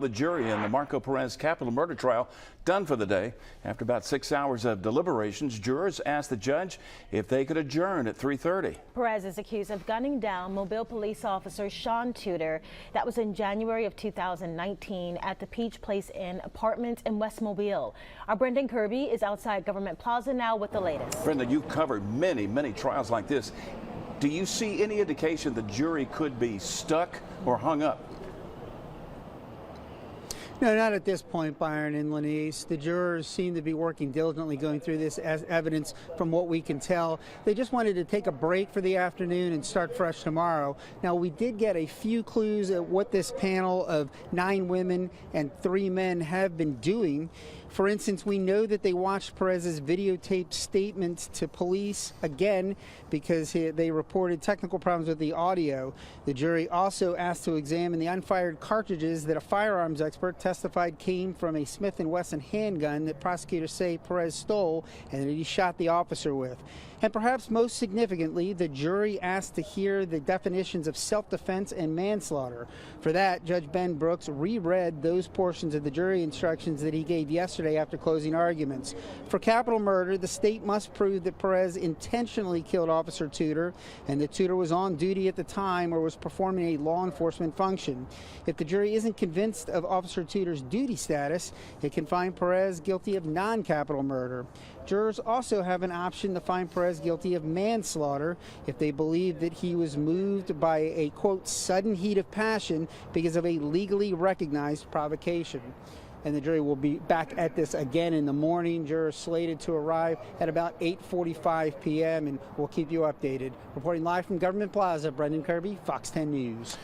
The jury in the Marco Perez capital murder trial done for the day. After about 6 hours of deliberations, jurors asked the judge if they could adjourn at 3:30. Perez is accused of gunning down Mobile police officer Sean Tudor. That was in January of 2019 at the Peach Place Inn apartment in West Mobile. Our Brendan Kirby is outside Government Plaza now with the latest. Brendan, you've covered many trials like this. Do you see any indication the jury could be stuck or hung up? No, not at this point, Byron and Lenise. The jurors seem to be working diligently going through this as evidence from what we can tell. They just wanted to take a break for the afternoon and start fresh tomorrow. Now, we did get a few clues at what this panel of 9 women and 3 men have been doing. For instance, we know that they watched Perez's videotaped statements to police again because they reported technical problems with the audio. The jury also asked to examine the unfired cartridges that a firearms expert testified came from a Smith & Wesson handgun that prosecutors say Perez stole and that he shot the officer with. And perhaps most significantly, the jury asked to hear the definitions of self-defense and manslaughter. For that, Judge Ben Brooks reread those portions of the jury instructions that he gave yesterday after closing arguments. For capital murder, the state must prove that Perez intentionally killed Officer Tudor and that Tudor was on duty at the time or was performing a law enforcement function. If the jury isn't convinced of Officer Tudor's duty status, it can find Perez guilty of non-capital murder. Jurors also have an option to find Perez guilty of manslaughter if they believe that he was moved by a, quote, sudden heat of passion because of a legally recognized provocation. And the jury will be back at this again in the morning. Jurors slated to arrive at about 8:45 p.m. and we'll keep you updated. Reporting live from Government Plaza, Brendan Kirby, Fox 10 News.